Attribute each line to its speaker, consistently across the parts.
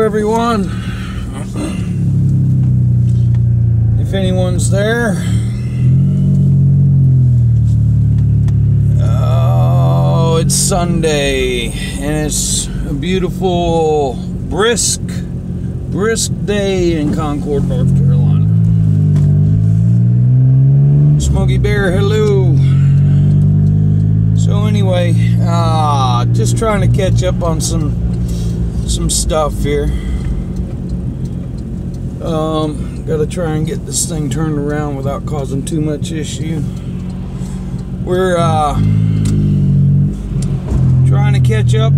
Speaker 1: everyone. If anyone's there. Oh, it's Sunday and it's a beautiful brisk day in Concord, North Carolina. Smokey Bear, hello. So anyway, just trying to catch up on some stuff here. Gotta try and get this thing turned around without causing too much issue. We're trying to catch up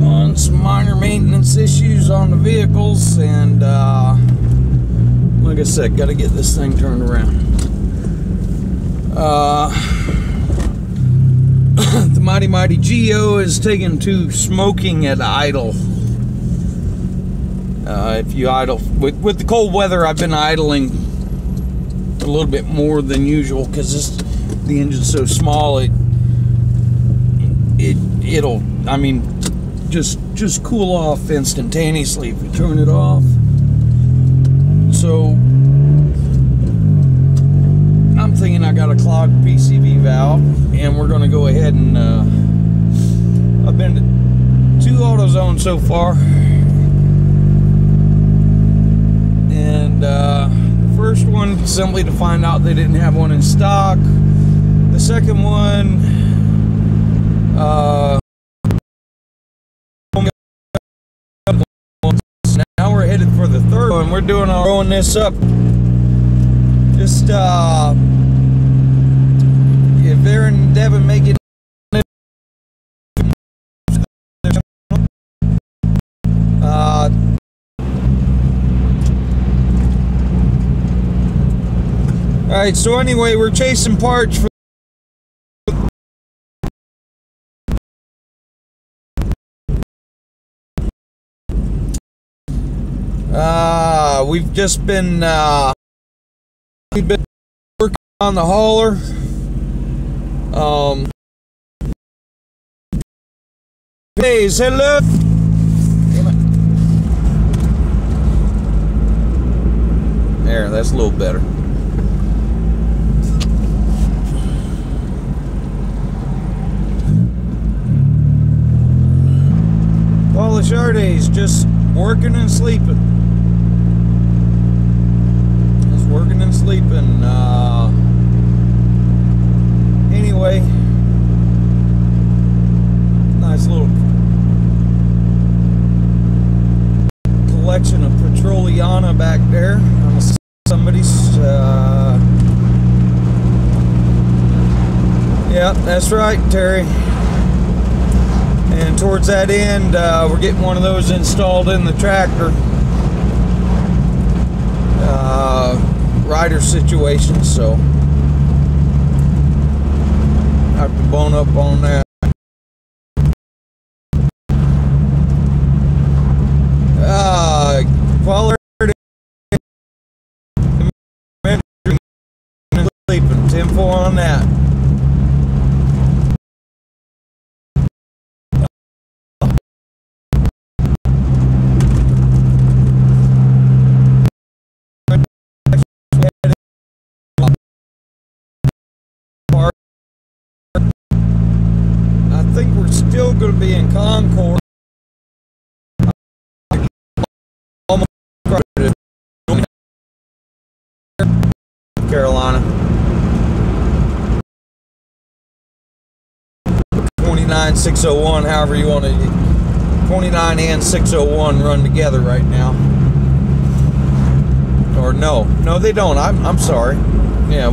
Speaker 1: on some minor maintenance issues on the vehicles, and like I said, gotta get this thing turned around. The mighty Geo is taken to smoking at idle. If you idle with the cold weather, I've been idling a little bit more than usual because the engine's so small. It'll I mean just cool off instantaneously if you turn it off. So I'm thinking I got a clogged PCV valve, and we're going to go ahead and I've been to 2 AutoZone so far, and the first one simply to find out they didn't have one in stock. The second one, now we're headed for the third one. We're growing this up. Just if Aaron and Devin make it, alright, so anyway, we're chasing parts for we've just been working on the hauler. Please, hello. There, that's a little better. Paul Lechardes just working and sleeping. Just working and sleeping. Anyway, nice little collection of Petroliana back there. Somebody's, yeah, that's right, Terry. And towards that end, we're getting one of those installed in the tractor. Rider situation, so have to bone up on that. While sleeping, 10-4 on that. I think we're still going to be in Concord. Carolina. 29-601, however you want to. 29 and 601 run together right now. Or no, they don't. I'm sorry. Yeah,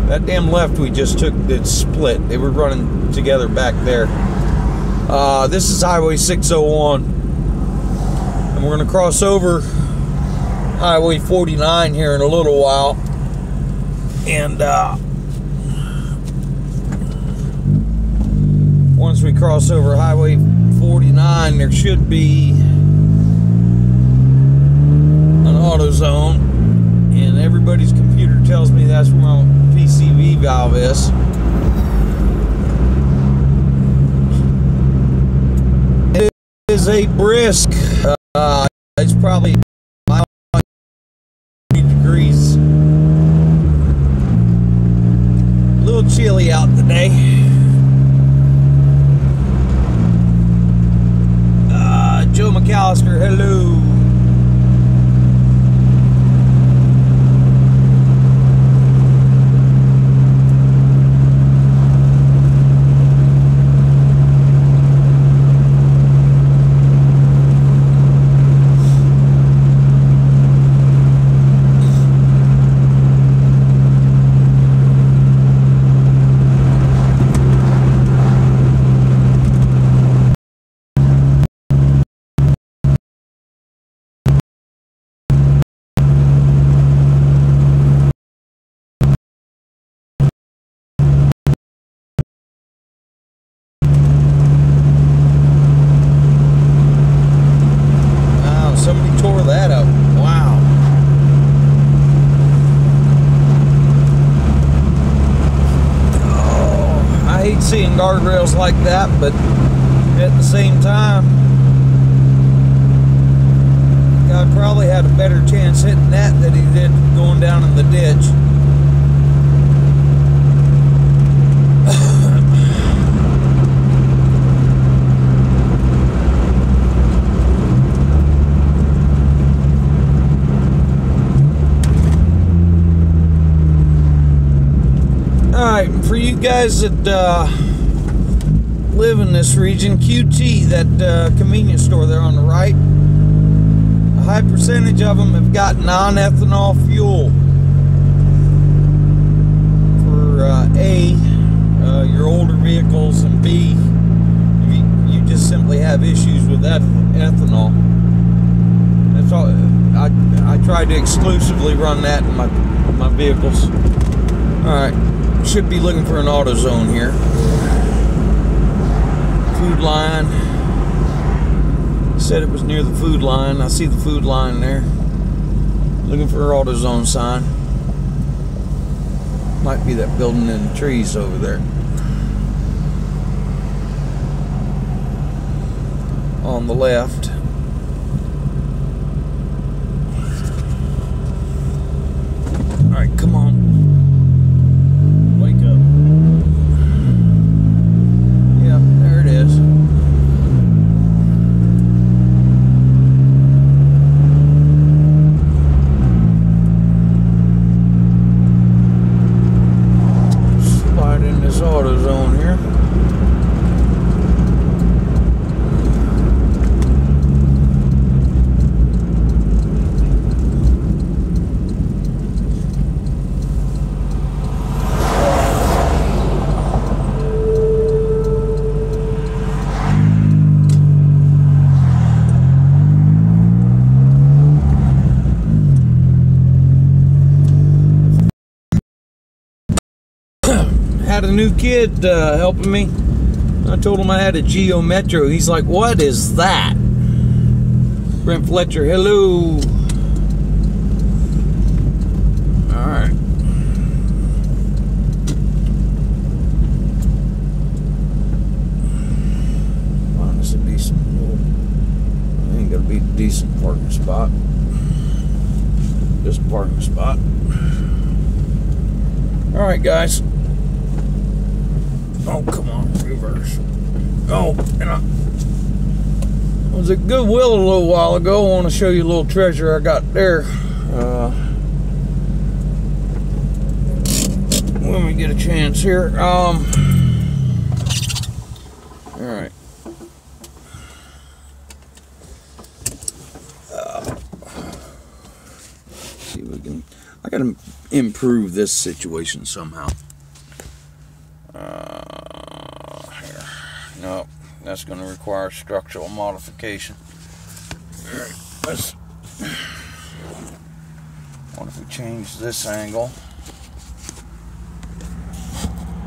Speaker 1: that damn left we just took, it's split. They were running together back there. This is Highway 601, and we're going to cross over Highway 49 here in a little while. And once we cross over Highway 49, there should be an AutoZone, and everybody's computer tells me that's where my PCV valve is. It is is a brisk. It's probably 80 degrees. A little chilly out today. Joe McAllister, hello. Somebody tore that up. Wow. Oh, I hate seeing guardrails like that, but at the same time, God probably had a better chance hitting that than he did going down in the ditch. Alright, for you guys that live in this region, QT, that convenience store there on the right, a high percentage of them have got non-ethanol fuel. For A, your older vehicles, and B, you just simply have issues with ethanol. That's all. I try to exclusively run that in my vehicles. Alright. Should be looking for an AutoZone here. Food line. Said it was near the food line. I see the food line there. Looking for an AutoZone sign. Might be that building in the trees over there. On the left. Alright, come on. AutoZone here. Had a new kid helping me. I told him I had a Geo Metro. He's like, what is that? Brent Fletcher, hello. Alright. Find us a decent little, ain't gonna be a decent parking spot. Just a parking spot. Alright, guys. Oh, come on, reverse. Oh, and I was at Goodwill a little while ago. I want to show you a little treasure I got there. When we get a chance here. Alright. See if we can. I gotta improve this situation somehow. Here. No, that's going to require structural modification. All right, let's. What if we change this angle?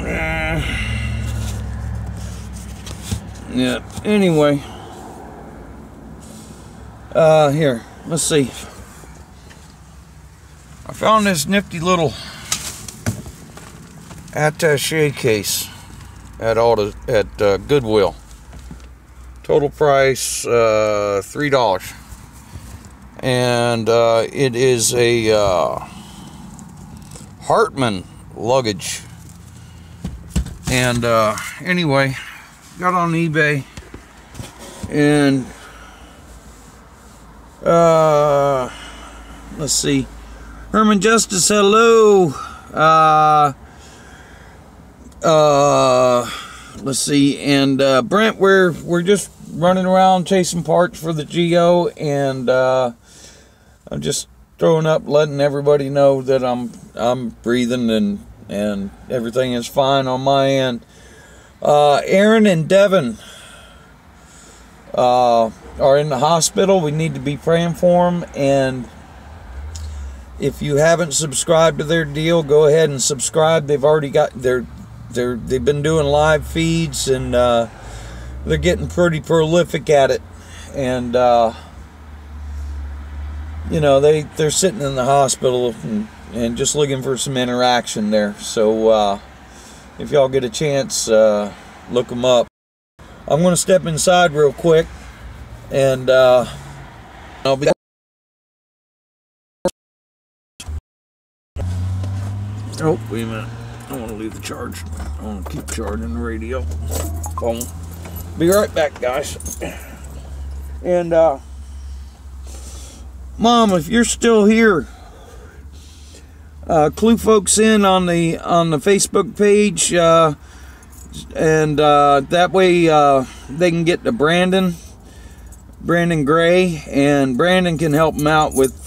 Speaker 1: Yeah. Anyway. Here. Let's see. I found this nifty little attaché case at Goodwill. Total price $3. And it is a Hartman luggage. And anyway, got on eBay, and let's see, Herman Justice, hello. Let's see, and Brent, we're just running around chasing parts for the Geo, and I'm just throwing up, letting everybody know that I'm breathing and everything is fine on my end. Aaron and Devin are in the hospital. We need to be praying for them, and if you haven't subscribed to their deal, go ahead and subscribe. They've already got they've been doing live feeds, and they're getting pretty prolific at it, and you know, they're sitting in the hospital and just looking for some interaction there. So if y'all get a chance, look them up. I'm going to step inside real quick, and I'll be. Oh, wait a minute. I want to leave the charge. I want to keep charging the radio. Phone. Be right back, guys. And Mom, if you're still here, clue folks in on the Facebook page, and that way they can get to Brandon Gray, and Brandon can help them out with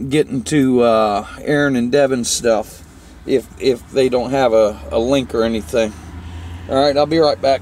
Speaker 1: getting to Aaron and Devin's stuff if they don't have a link or anything. All right, I'll be right back.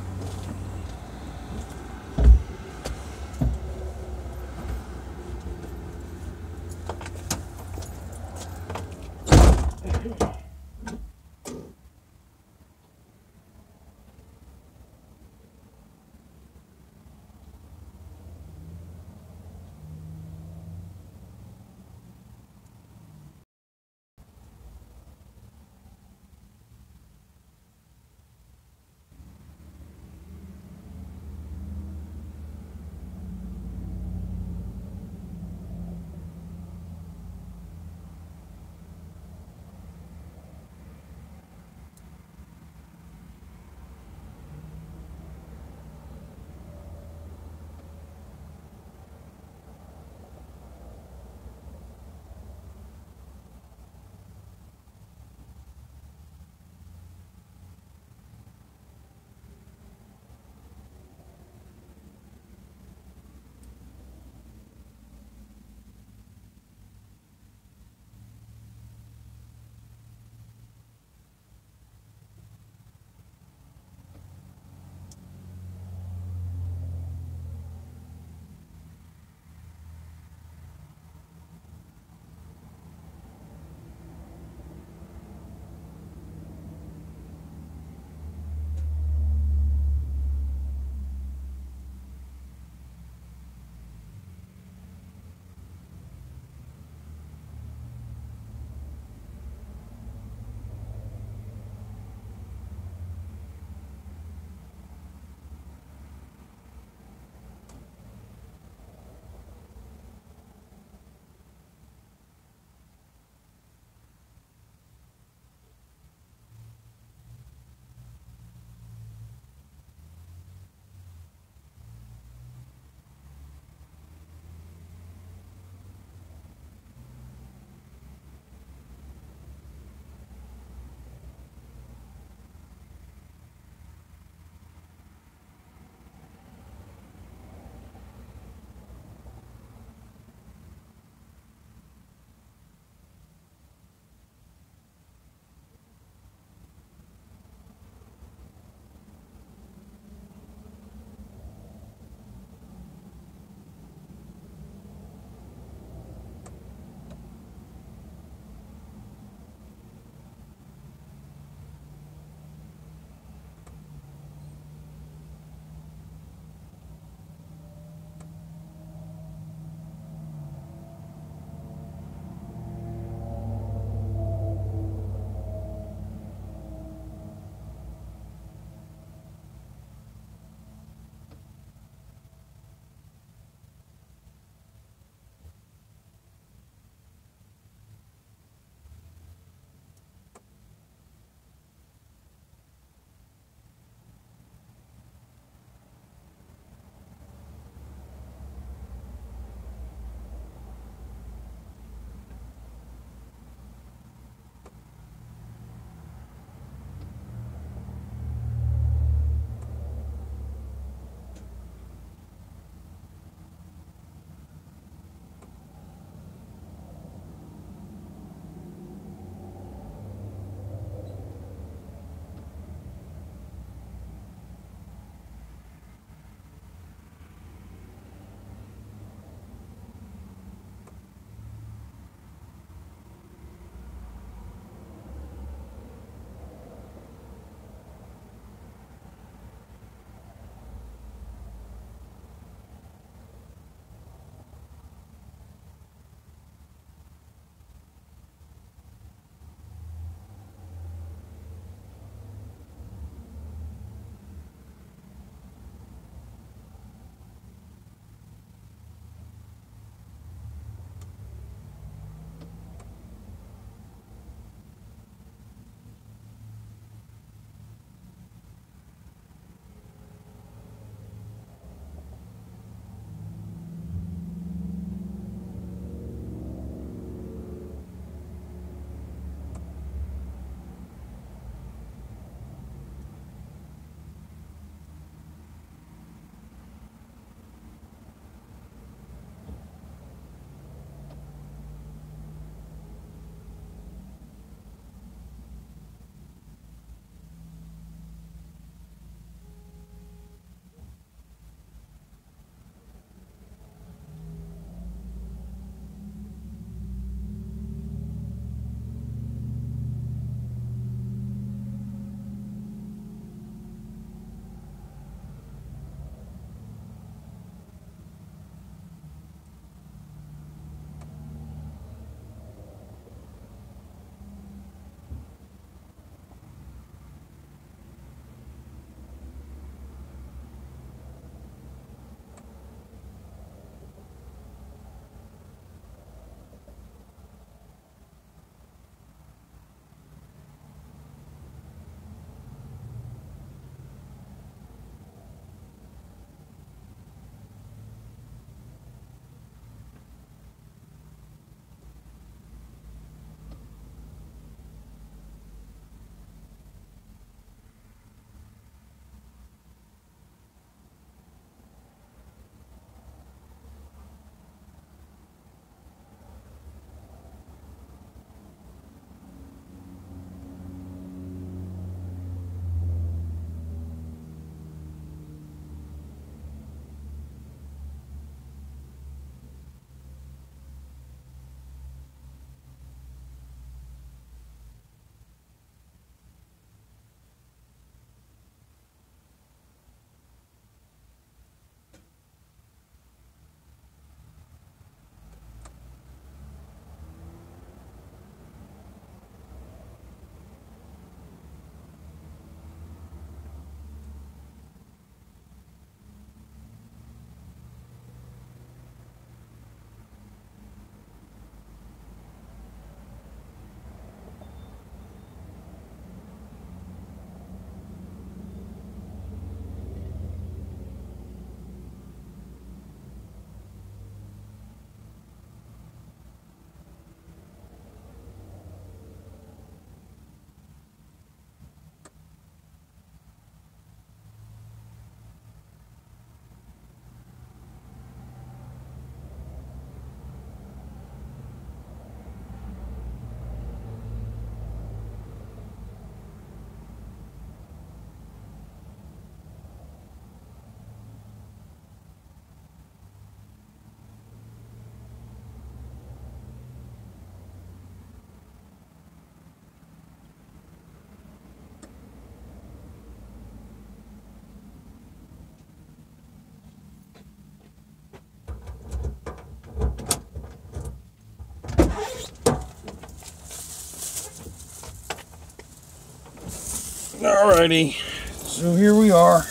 Speaker 1: Alrighty, so here we are,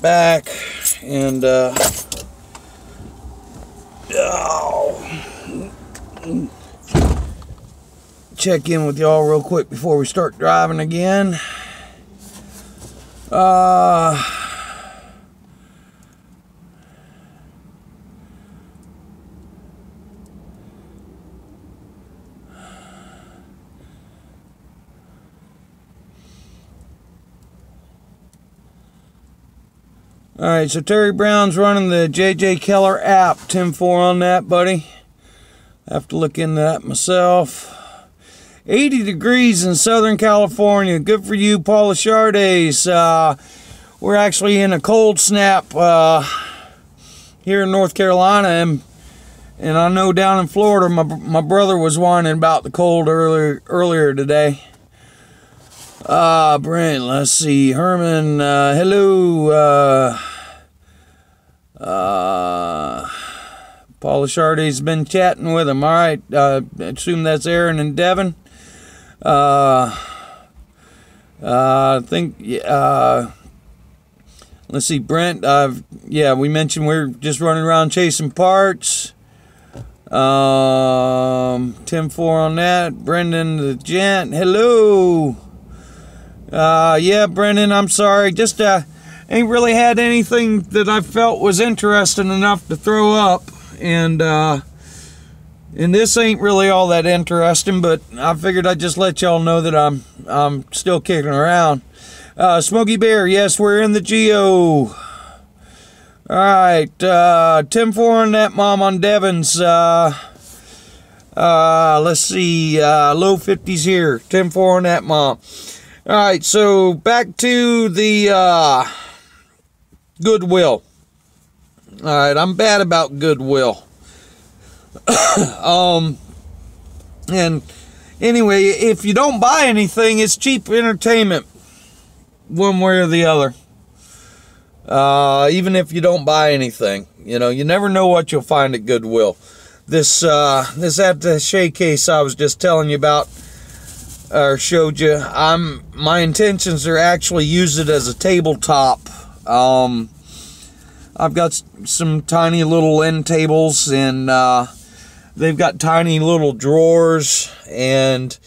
Speaker 1: back, and check in with y'all real quick before we start driving again. Alright, so Terry Brown's running the JJ Keller app. 10-4 on that, buddy. I have to look into that myself. 80 degrees in Southern California. Good for you, Paula Chardes. We're actually in a cold snap here in North Carolina, and I know down in Florida, my brother was whining about the cold earlier today. Brent, let's see. Herman, hello. Paula Charde's been chatting with him. All right, I assume that's Aaron and Devin. I think, let's see, Brent, yeah, we mentioned we're just running around chasing parts. 10-4 on that. Brendan the gent, hello. Yeah, Brendan, I'm sorry. Just ain't really had anything that I felt was interesting enough to throw up, and this ain't really all that interesting, but I figured I'd just let y'all know that I'm still kicking around. Smokey Bear, yes, we're in the Geo. All right, 10-4 on that, Mom, on Devon's. Let's see, low 50s here. 10-4 on that, Mom. All right, so back to the Goodwill. All right, I'm bad about Goodwill. And anyway, if you don't buy anything, it's cheap entertainment, one way or the other. Even if you don't buy anything, you know, you never know what you'll find at Goodwill. This attaché case I was just telling you about, or showed you, my intentions are actually use it as a tabletop. I've got some tiny little end tables, and they've got tiny little drawers, and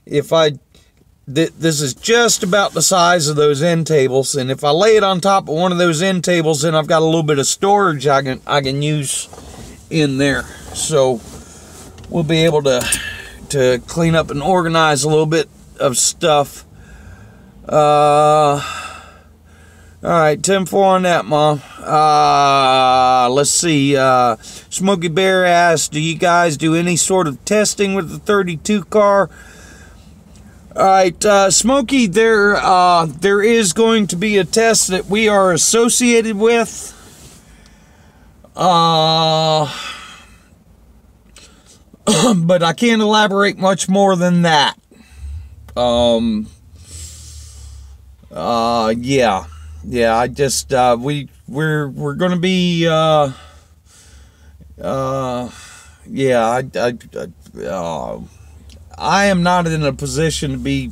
Speaker 1: this is just about the size of those end tables, and if I lay it on top of one of those end tables, then I've got a little bit of storage I can use in there. So we'll be able to clean up and organize a little bit of stuff. All right, 10-4 on that, Mom. Let's see. Smokey Bear asked, do you guys do any sort of testing with the 32 car? All right, Smokey, there is going to be a test that we are associated with. But I can't elaborate much more than that. Yeah, I just, we're gonna be, yeah, I am not in a position to be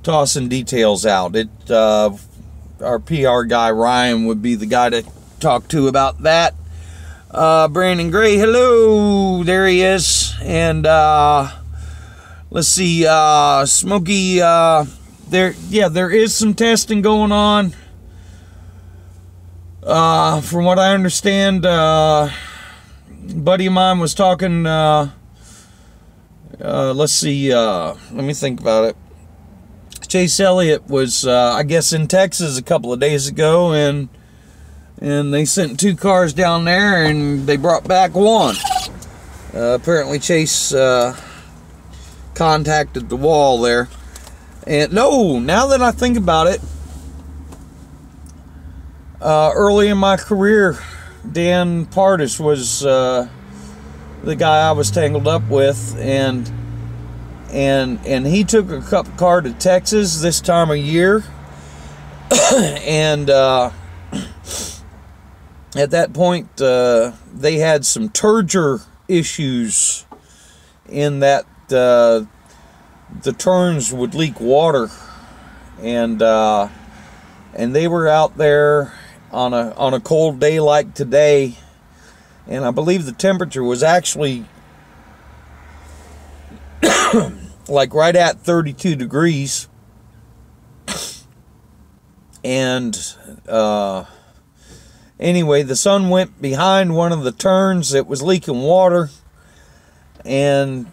Speaker 1: tossing details out. Our PR guy, Ryan, would be the guy to talk to about that. Brandon Gray, hello, there he is. And let's see, Smokey, there is some testing going on. From what I understand, a buddy of mine was talking, let's see, let me think about it. Chase Elliott was, I guess, in Texas a couple of days ago, and they sent 2 cars down there, and they brought back 1. Apparently Chase contacted the wall there. And no, now that I think about it, early in my career, Dan Pardis was the guy I was tangled up with, and he took a car to Texas this time of year, and at that point, they had some turgor issues in that the turns would leak water, and they were out there on a cold day like today, and I believe the temperature was actually like right at 32 degrees. And anyway, the sun went behind one of the turns that was leaking water, and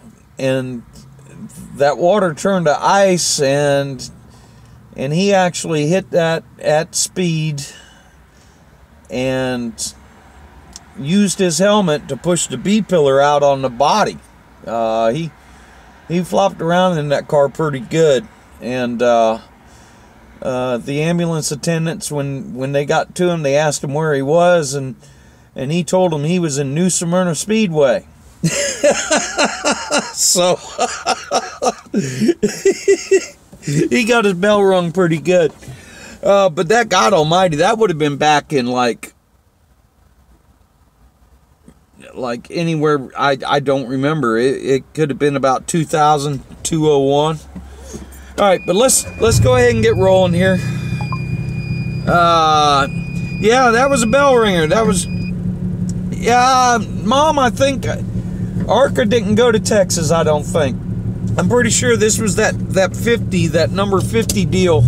Speaker 1: that water turned to ice, and he actually hit that at speed and used his helmet to push the B-pillar out on the body. He flopped around in that car pretty good, and the ambulance attendants, when they got to him, they asked him where he was, and he told them he was in New Smyrna Speedway. So he got his bell rung pretty good. But that, God almighty, that would have been back in like anywhere, I don't remember. It could have been about 2000, 201. All right, but let's go ahead and get rolling here. Yeah, that was a bell ringer. That was, yeah, Mom, I think ARCA didn't go to Texas, I don't think. I'm pretty sure this was that 50, that number 50 deal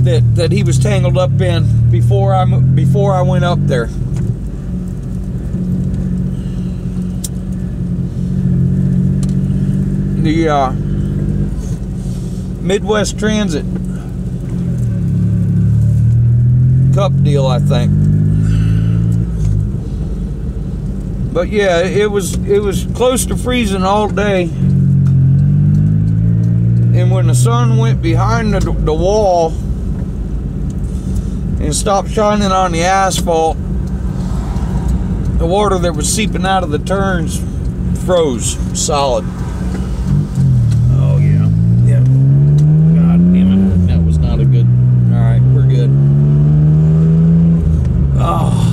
Speaker 1: that he was tangled up in before I went up there. The Midwest Transit Cup deal, I think. But yeah, it was close to freezing all day, and when the sun went behind the wall and stopped shining on the asphalt, the water that was seeping out of the turns froze solid. Oh yeah, yeah. God damn it, that was not a good. All right, we're good. Oh.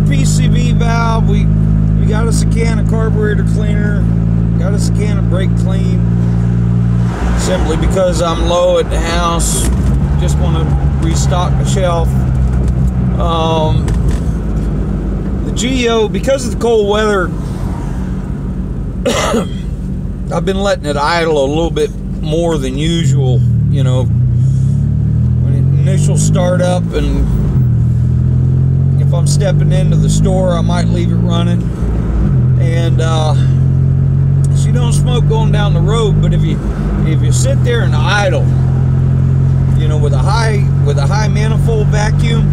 Speaker 1: PCV valve, we got us a can of carburetor cleaner, got us a can of brake clean, simply because I'm low at the house, just want to restock the shelf. The GEO, because of the cold weather, I've been letting it idle a little bit more than usual, you know, when it initial start up, and if I'm stepping into the store, I might leave it running. And she don't smoke going down the road, but if you sit there and idle, you know, with a high manifold vacuum,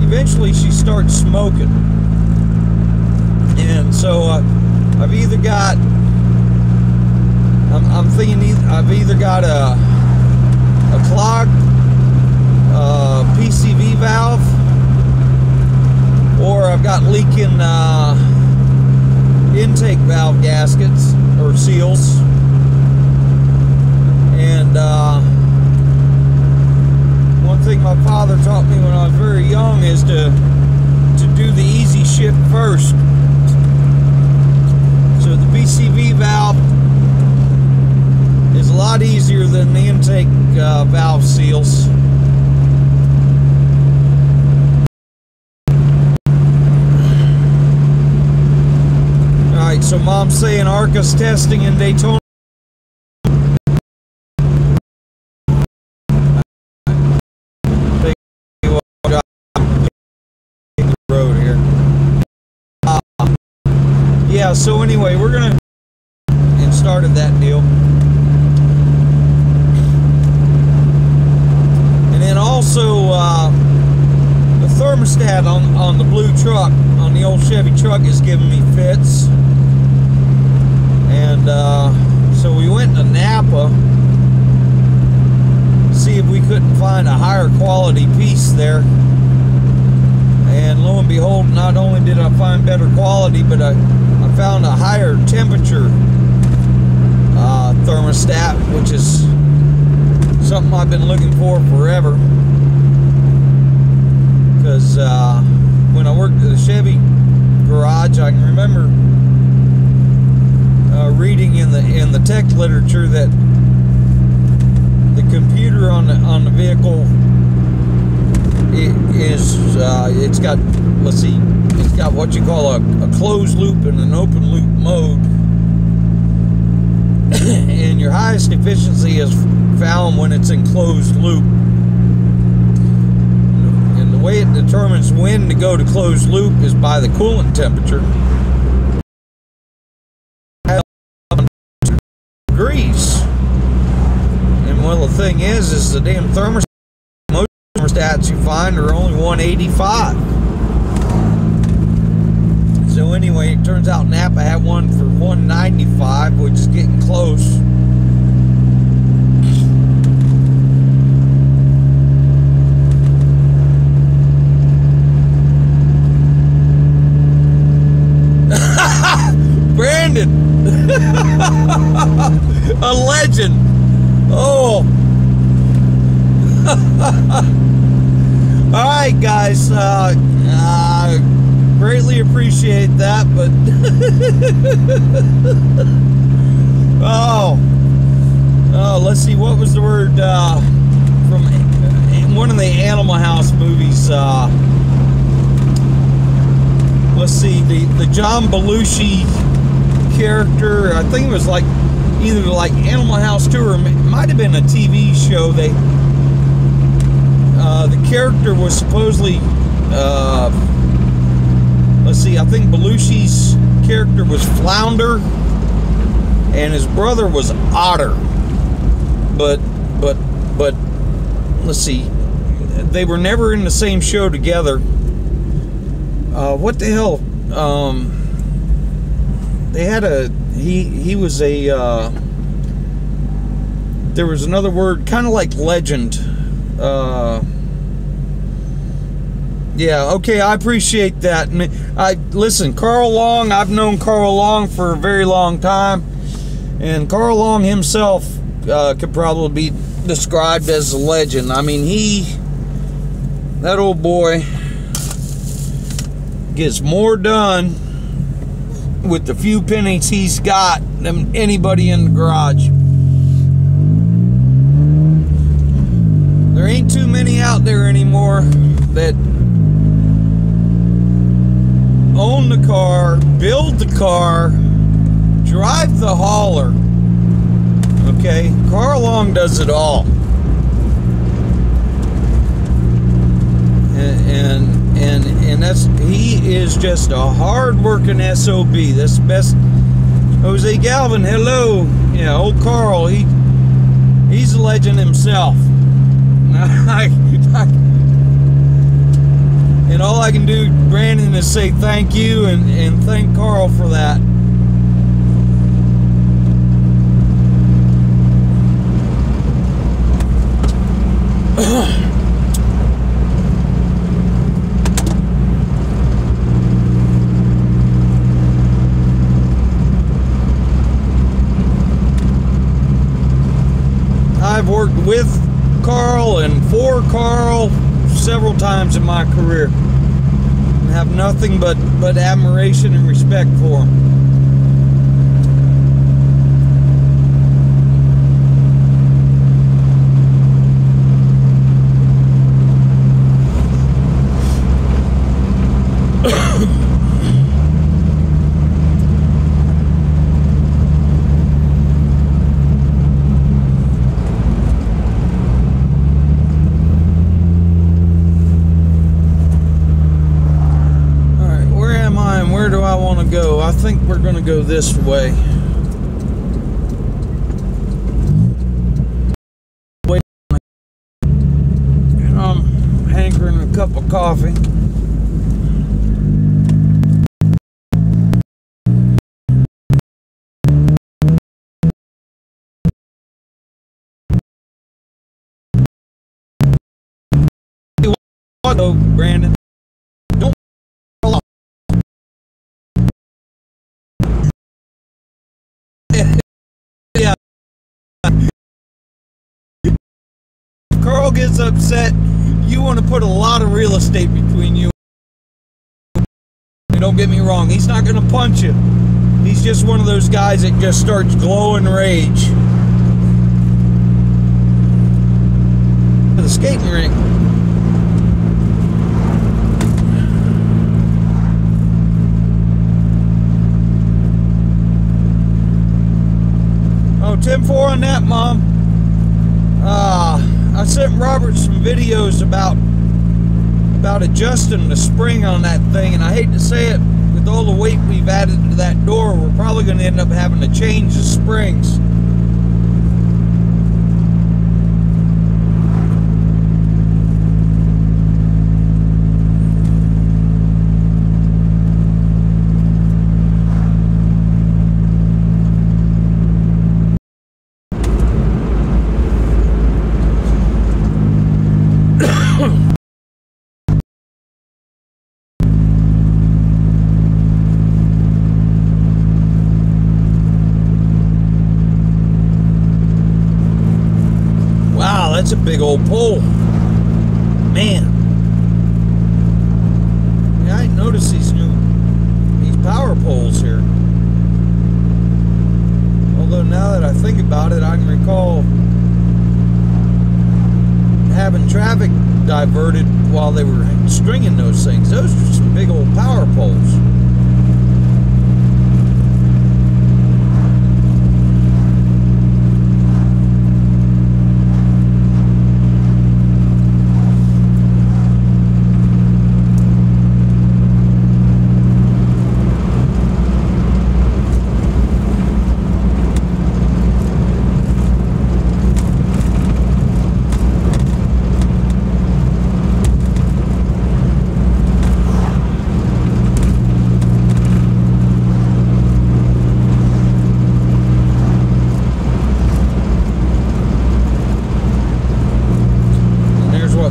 Speaker 1: eventually she starts smoking. And so I've either got, I'm thinking I've either got a clogged PCV valve, or I've got leaking intake valve gaskets or seals. And one thing my father taught me when I was very young is to do the easy shit first. So the PCV valve is a lot easier than the intake valve seals. So Mom's saying ARCA's testing in Daytona. Road here. Yeah, so anyway, we're gonna and started that deal. And then also the thermostat on the blue truck, on the old Chevy truck, is giving me fits. And so we went to Napa to see if we couldn't find a higher quality piece there. And lo and behold, not only did I find better quality, but I found a higher temperature thermostat, which is something I've been looking for forever. Because when I worked at the Chevy garage, I can remember reading in the tech literature that the computer on the vehicle it's got, let's see, it's got what you call a closed loop and an open loop mode. And your highest efficiency is found when it's in closed loop. And the way it determines when to go to closed loop is by the coolant temperature. Degrees. And well, the thing is the damn thermostat, most thermostats you find are only 185. So anyway, it turns out Napa had one for 195, which is getting close. Brandon, a legend. Oh. All right, guys. Greatly appreciate that, but oh, let's see, what was the word from one of the Animal House movies? Let's see, the John Belushi character. I think it was like either like Animal House 2 or it might have been a TV show. The character was supposedly. Let's see, I think Belushi's character was Flounder and his brother was Otter. But let's see, they were never in the same show together. What the hell? They had he was a there was another word, kind of like legend. Yeah, okay, I appreciate that. Listen, Carl Long, I've known Carl Long for a very long time, and Carl Long himself could probably be described as a legend. I mean, that old boy gets more done with the few pennies he's got than anybody in the garage. There ain't too many out there anymore that own the car, build the car, drive the hauler. Okay, Carl Long does it all. And he is just a hard-working SOB. That's the best. Jose Galvin, hello. Yeah, old Carl, he's a legend himself. And all I can do, Brandon, is say thank you and thank Carl for that. I've worked with Carl and for Carl several times in my career and have nothing but admiration and respect for him. Go. I think we're going to go this way. Wait, and I'm hankering a cup of coffee. Brandon, don't girl gets upset, you want to put a lot of real estate between you. Don't get me wrong, he's not going to punch you. He's just one of those guys that just starts glowing rage. The skating rink. Oh, 10-4 on that, Mom. I sent Robert some videos about adjusting the spring on that thing, and I hate to say it, with all the weight we've added to that door, we're probably going to end up having to change the springs. That's a big old pole. Man. Yeah, I noticed these power poles here. Although now that I think about it, I can recall having traffic diverted while they were stringing those things. Those are some big old power poles.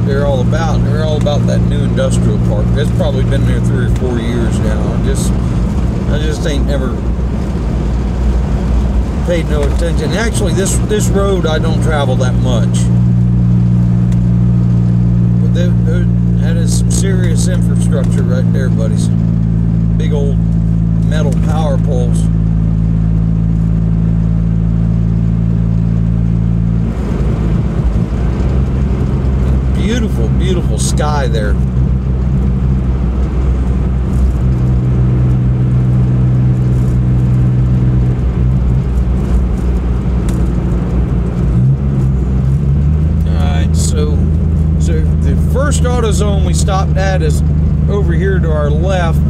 Speaker 1: They're all about that new industrial park. It's probably been there 3 or 4 years now. I just ain't never paid no attention. Actually, this road I don't travel that much, but that is some serious infrastructure right there, buddies. Big old metal power poles. Beautiful, beautiful sky there. Alright, so the first AutoZone we stopped at is over here to our left.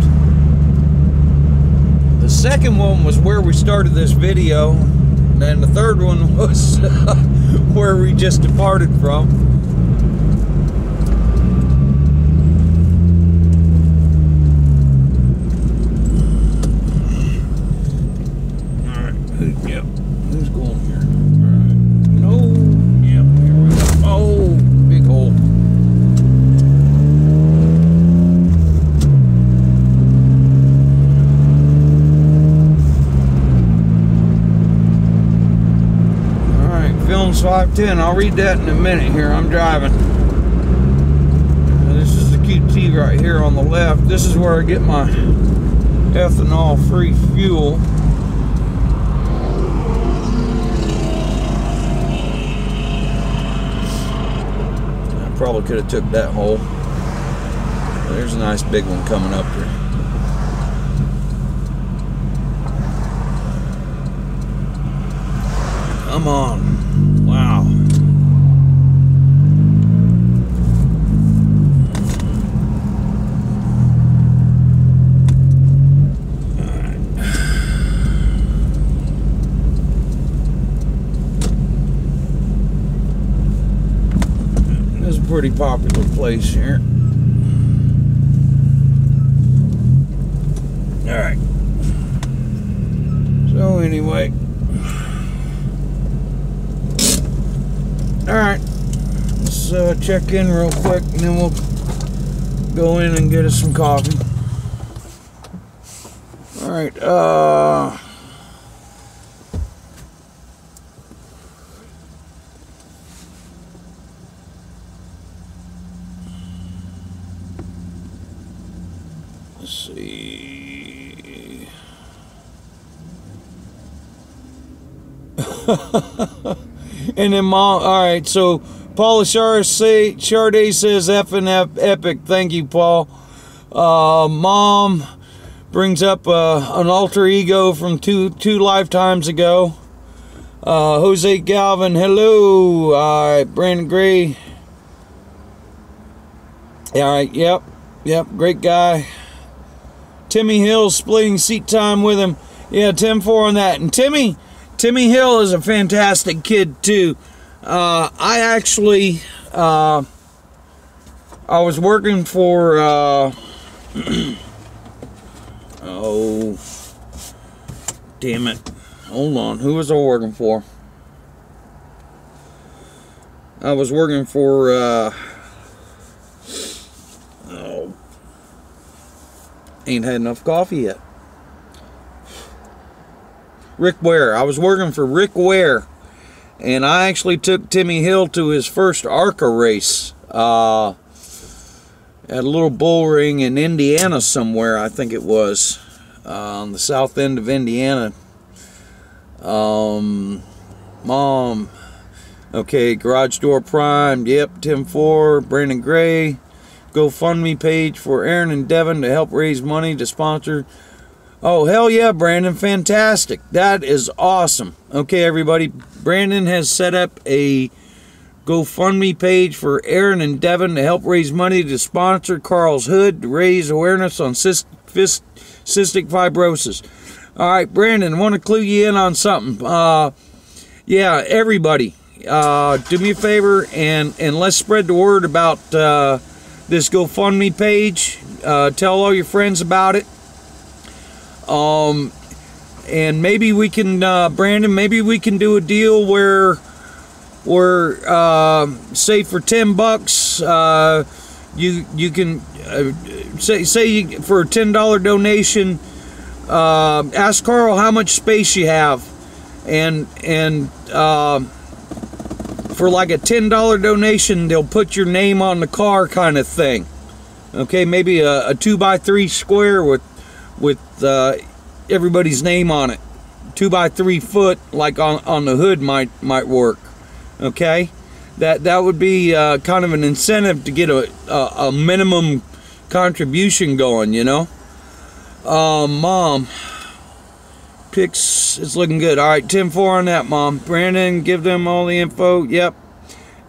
Speaker 1: The second one was where we started this video, and the third one was where we just departed from. Who's going here? Alright. No. Yep, here we go. Oh, big hole. Alright, Films 510. I'll read that in a minute here. I'm driving. This is the QT right here on the left. This is where I get my ethanol-free fuel. Probably could have took that hole. There's a nice big one coming up here. Come on. Wow. Pretty popular place here. All right. So anyway, all right. Let's check in real quick, and then we'll go in and get us some coffee. All right. Let's see. And then Mom, all right, so Paula Charday says F and F epic. Thank you, Paul. Mom brings up an alter ego from two lifetimes ago. Jose Galvin, hello. All right, Brandon Gray. All right, yep, great guy. Timmy Hill splitting seat time with him. Yeah, 10-4 on that. And Timmy Hill is a fantastic kid too. I actually, I was working for, oh, damn it. Hold on. Who was I working for? I was working for, oh, ain't had enough coffee yet. Rick Ware. I was working for Rick Ware, and I actually took Timmy Hill to his first ARCA race at a little bull ring in Indiana somewhere, I think it was, on the south end of Indiana. Mom, okay, Garage Door Prime, yep, 10-4, Brandon Gray, GoFundMe page for Aaron and Devin to help raise money to sponsor. Oh, hell yeah, Brandon, fantastic. That is awesome. Okay, everybody, Brandon has set up a GoFundMe page for Aaron and Devin to help raise money to sponsor Carl's Hood to raise awareness on cystic fibrosis. All right, Brandon, I want to clue you in on something. Yeah, everybody, do me a favor and let's spread the word about this GoFundMe page. Tell all your friends about it. And maybe we can, Brandon, maybe we can do a deal where say for $10, you can say for a $10 donation, ask Carl how much space you have, and for like a $10 donation, they'll put your name on the car, kind of thing. Okay, maybe a 2x3 square with everybody's name on it. 2x3 foot, like on the hood, might work. Okay, that would be kind of an incentive to get a minimum contribution going, you know. Mom, picks is looking good. All right, 10-4 on that, Mom. Brandon, give them all the info. Yep,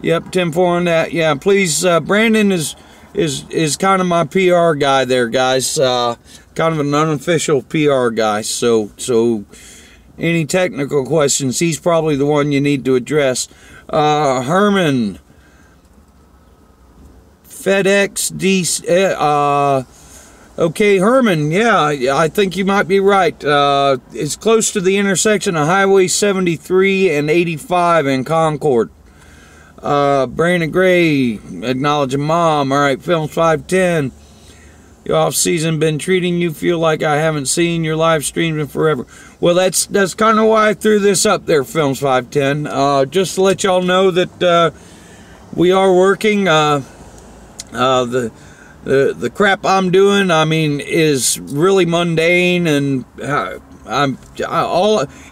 Speaker 1: 10-4 on that. Yeah, please. Brandon is kind of my PR guy there, guys. Kind of an unofficial PR guy. So any technical questions, he's probably the one you need to address. Herman, FedEx DC. Okay, Herman, yeah, I think you might be right. It's close to the intersection of Highway 73 and 85 in Concord. Brandon Gray, acknowledging Mom. All right, Films 510. Your off-season been treating you, feel like I haven't seen your live streams in forever. Well, that's kind of why I threw this up there, Films 510. Just to let y'all know that we are working. The crap I'm doing, I mean, is really mundane, and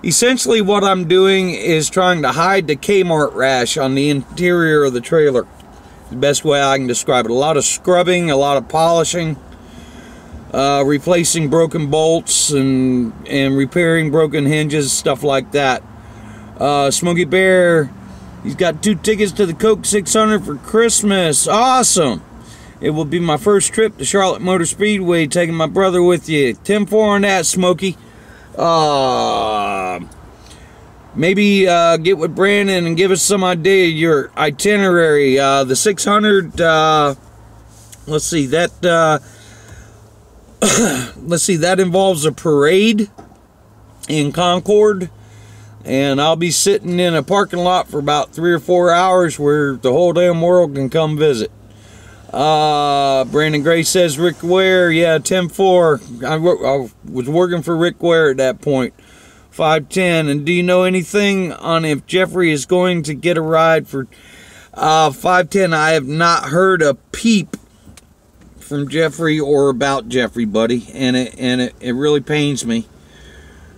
Speaker 1: essentially what I'm doing is trying to hide the Kmart rash on the interior of the trailer. The best way I can describe it. A lot of scrubbing, a lot of polishing, replacing broken bolts and repairing broken hinges, stuff like that. Smokey Bear, he's got 2 tickets to the Coke 600 for Christmas. Awesome. It will be my first trip to Charlotte Motor Speedway, taking my brother with you. 10-4 on that, Smokey. Maybe get with Brandon and give us some idea of your itinerary. The 600, let's see, that that involves a parade in Concord, and I'll be sitting in a parking lot for about 3 or 4 hours where the whole damn world can come visit. Brandon Gray says Rick Ware, yeah, 10-4. I was working for Rick Ware at that point. 510. And do you know anything on if Jeffrey is going to get a ride for 510? I have not heard a peep from Jeffrey or about Jeffrey, buddy, and it really pains me.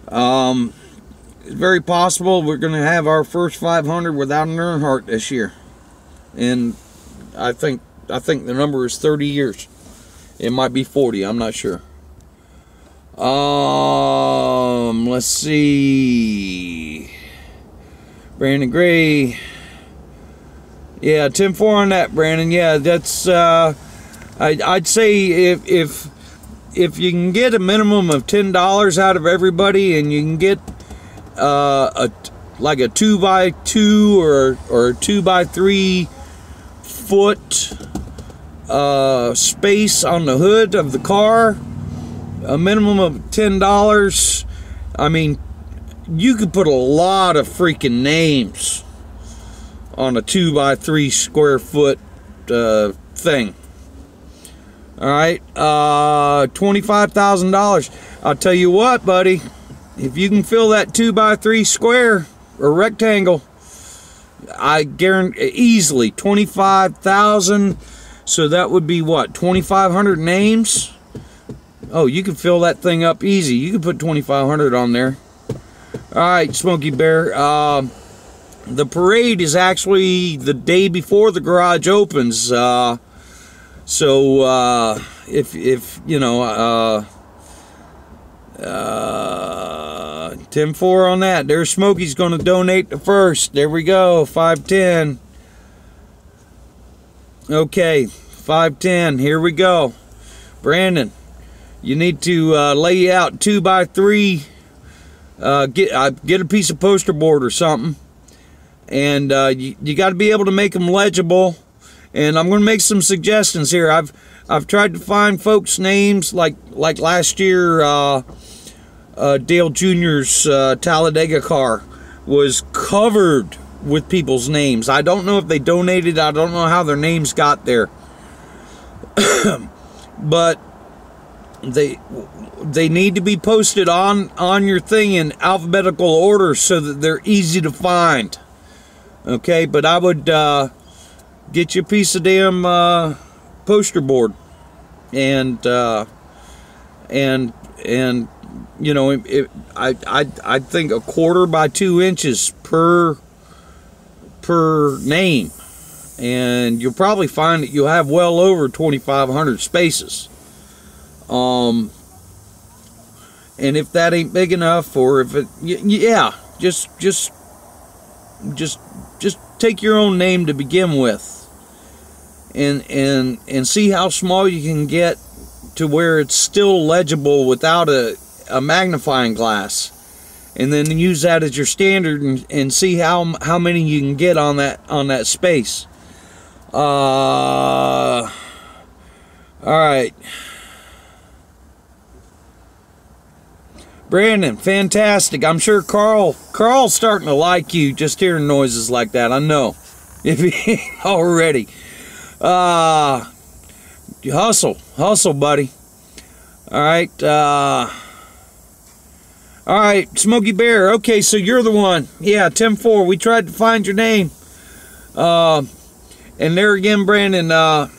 Speaker 1: It's very possible we're going to have our first 500 without an Earnhardt this year, and I think the number is 30 years. It might be 40. I'm not sure. Let's see. Brandon Gray. Yeah, 10-4 on that, Brandon. Yeah, that's. I'd say if you can get a minimum of $10 out of everybody, and you can get like a 2x2 or a 2x3 foot space on the hood of the car, a minimum of $10. I mean, you could put a lot of freaking names on a 2x3 square foot thing. All right, $25,000. I'll tell you what, buddy, if you can fill that 2x3 square or rectangle, I guarantee easily 25,000. So that would be what, 2,500 names? Oh, you can fill that thing up easy. You can put 2,500 on there. All right, Smokey Bear. The parade is actually the day before the garage opens. So if you know, 10-4 on that. There's Smokey's going to donate the first. There we go. 510. Okay, 510. Here we go. Brandon, you need to lay out 2x3. Get a piece of poster board or something, and you got to be able to make them legible. And I'm going to make some suggestions here. I've tried to find folks' names like last year. Dale Jr.'s Talladega car was covered with people's names. I don't know if they donated. I don't know how their names got there. But they need to be posted on your thing in alphabetical order so that they're easy to find. Okay, but I would get you a piece of damn poster board, and you know, I think 1/4 by 2 inches per name, and you'll probably find that you'll have well over 2,500 spaces. And if that ain't big enough, or if it, yeah, just take your own name to begin with, and see how small you can get to where it's still legible without a magnifying glass, and then use that as your standard, and see how many you can get on that space. All right, Brandon, fantastic. I'm sure Carl's starting to like you just hearing noises like that. I know, if he ain't already. Hustle, buddy. All right, Smokey Bear. Okay, so you're the one. Yeah, 10-4. We tried to find your name. And there again, Brandon, I'm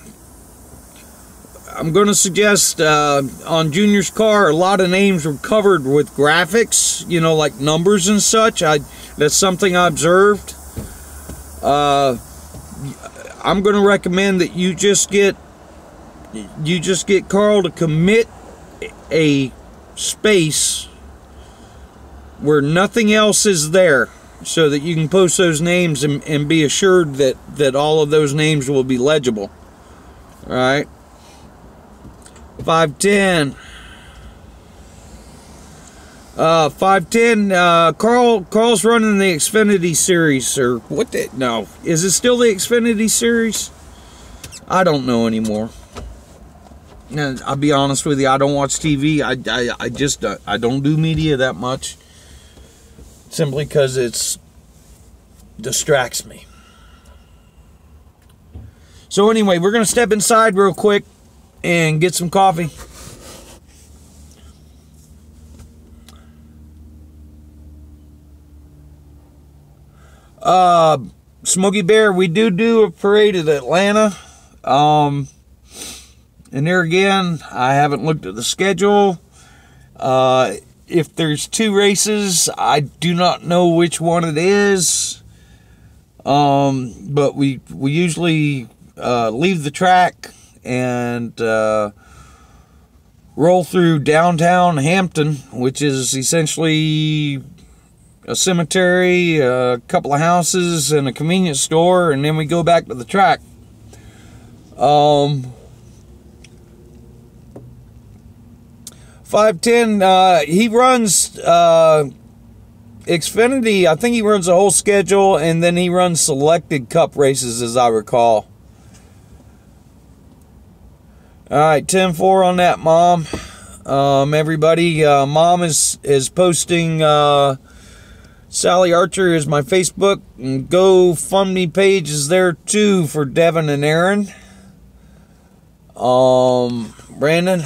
Speaker 1: going to suggest on Junior's car, a lot of names were covered with graphics, you know, like numbers and such. That's something I observed. I'm going to recommend that you just get Carl to commit a space where nothing else is there, so that you can post those names and be assured that all of those names will be legible. All right. 510. 510. Carl's running the Xfinity series, or what? No, is it still the Xfinity series? I don't know anymore. And I'll be honest with you, I don't watch TV. I just I don't do media that much, simply because it distracts me. So anyway, we're gonna step inside real quick and get some coffee. Smokey Bear, we do a parade at Atlanta. And there again, I haven't looked at the schedule. If there's 2 races, I do not know which one it is. But we usually leave the track and roll through downtown Hampton, which is essentially a cemetery, a couple of houses, and a convenience store, and then we go back to the track. 510, he runs Xfinity. I think he runs the whole schedule, and then he runs selected cup races, as I recall. All right, 10-4 on that, Mom. Everybody, Mom is posting Sally Archer is my Facebook, and GoFundMe page is there too for Devin and Aaron. Brandon.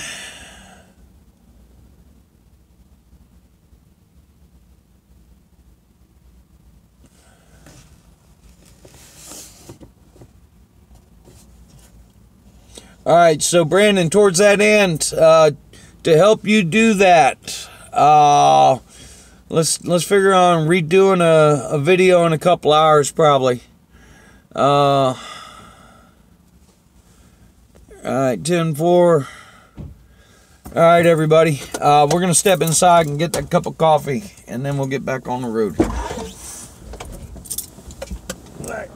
Speaker 1: All right, so Brandon, towards that end, to help you do that, let's figure on redoing a video in a couple hours probably. All right, 10-4. All right, everybody, we're gonna step inside and get that cup of coffee, and then we'll get back on the road. All right.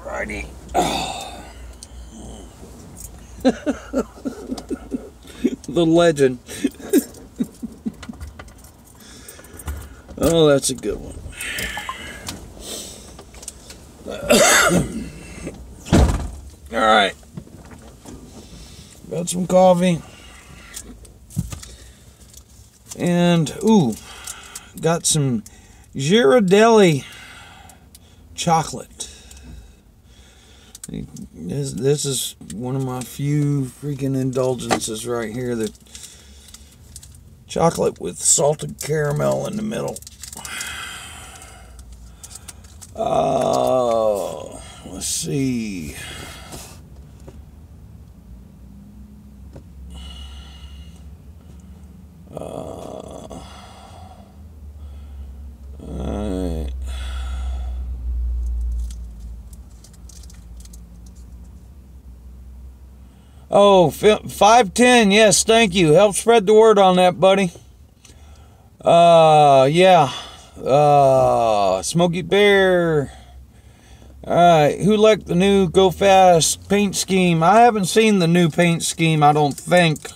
Speaker 1: Alrighty. Oh. The legend. Oh, that's a good one. All right. Got some coffee. And, ooh, got some Ghirardelli chocolate. This is one of my few freaking indulgences right here. The chocolate with salted caramel in the middle. Let's see. Alright. Oh, 510, yes, thank you. Help spread the word on that, buddy. Yeah. Smokey Bear. Alright, who liked the new Go Fast paint scheme? I haven't seen the new paint scheme, I don't think.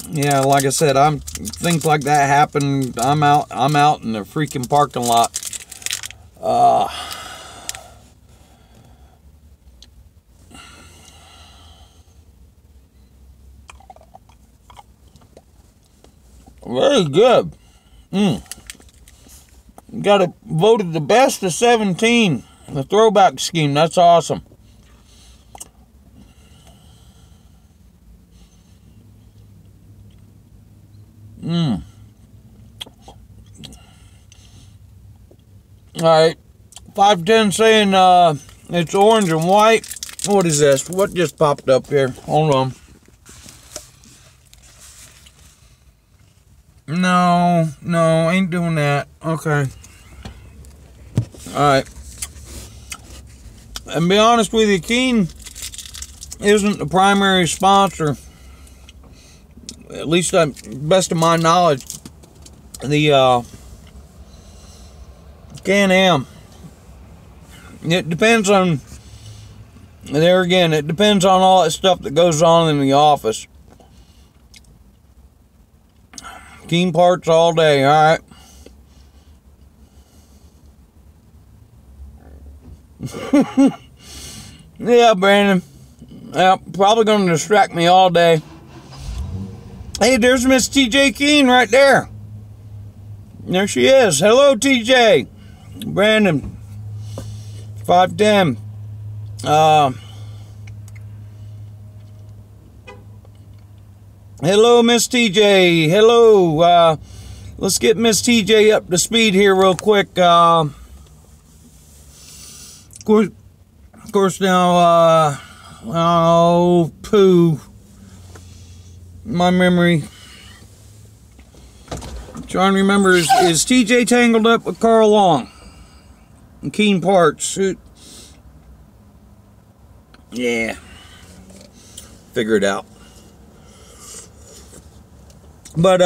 Speaker 1: Yeah, like I said, things like that happen. I'm out in the freaking parking lot. Very good. Got it voted the best of 17. The throwback scheme. That's awesome. Alright. 510 saying it's orange and white. What is this? What just popped up here? Hold on. No, ain't doing that. Okay. Alright. And be honest with you, Keen isn't the primary sponsor. At least, best of my knowledge, the Can-Am. It depends on, there again, it depends on all that stuff that goes on in the office. Keen parts all day, alright. Yeah, Brandon. Yeah, probably going to distract me all day. Hey, there's Miss TJ Keen right there. There she is. Hello, TJ. Brandon. 510. Hello, Miss TJ. Hello. Let's get Miss TJ up to speed here real quick. Of course now, oh, poo. My memory. I'm trying to remember, is TJ tangled up with Carl Long? And Keen Parts. Yeah. Figure it out. But,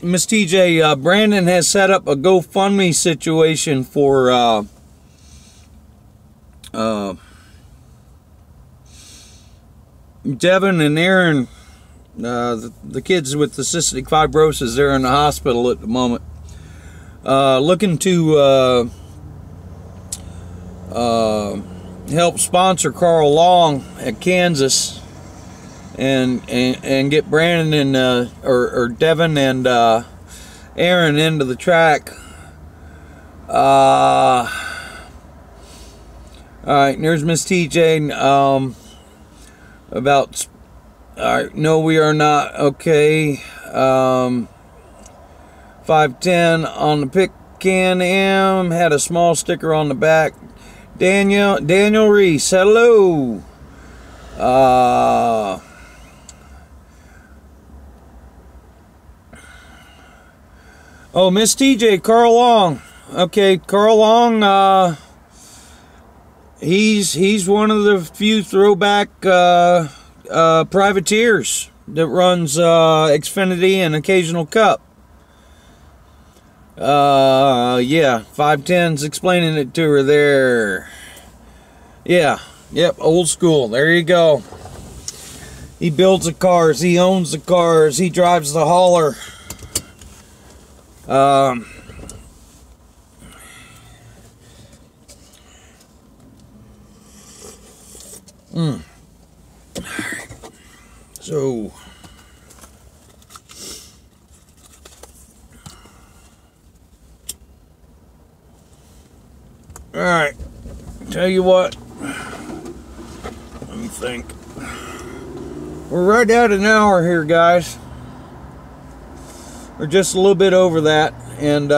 Speaker 1: Miss TJ, Brandon has set up a GoFundMe situation for, Devin and Aaron, the kids with the cystic fibrosis. They're in the hospital at the moment. Looking to help sponsor Carl Long at Kansas, and get Brandon and or Devin and Aaron into the track. All right, there's Miss TJ. About, all right, no, we are not. Okay. 510 on the pick Can-Am, had a small sticker on the back. Daniel Reese, hello. Oh, Miss TJ, Carl Long. Okay, Carl Long, he's one of the few throwback privateers that runs Xfinity and Occasional Cup. Yeah, 510's explaining it to her there. Yeah, yep, old school. There you go. He builds the cars, he owns the cars, he drives the hauler. So all right, tell you what, let me think. We're right at an hour here, guys. We're just a little bit over that, and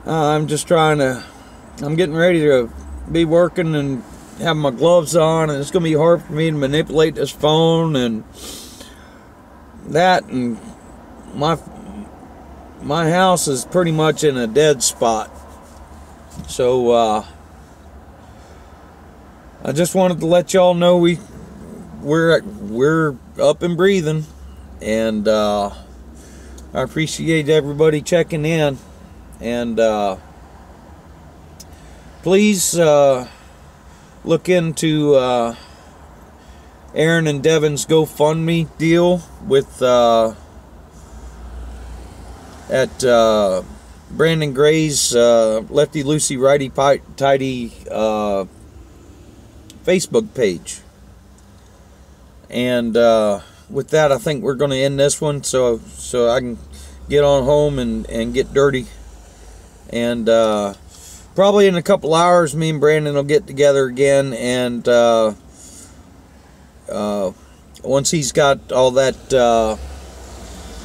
Speaker 1: I'm just trying to, I'm getting ready to be working and have my gloves on, and it's gonna be hard for me to manipulate this phone and that, and my house is pretty much in a dead spot. So I just wanted to let y'all know we're up and breathing, and I appreciate everybody checking in, and please look into Aaron and Devin's GoFundMe deal with at Brandon Gray's Lefty Loosey Righty Tighty Facebook page. And with that, I think we're going to end this one so I can get on home and get dirty. And probably in a couple hours, me and Brandon will get together again, and once he's got all that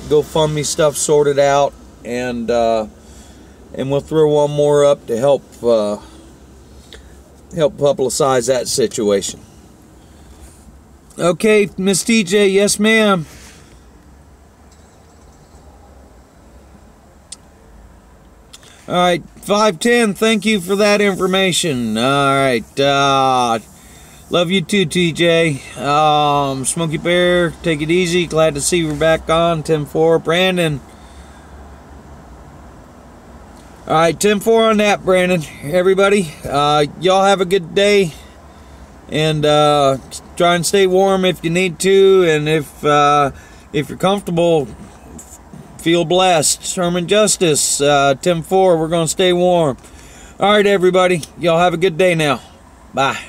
Speaker 1: GoFundMe stuff sorted out, and we'll throw one more up to help publicize that situation. Okay, Miss TJ, yes ma'am. Alright, 510, thank you for that information. Alright, love you too, TJ. Smokey Bear, take it easy. Glad to see we're back on. 10-4, Brandon. Alright, 10-4 on that, Brandon. Everybody, y'all have a good day. And try and stay warm if you need to. And if you're comfortable, feel blessed. Herman Justice, 10-4, we're going to stay warm. Alright, everybody. Y'all have a good day now. Bye.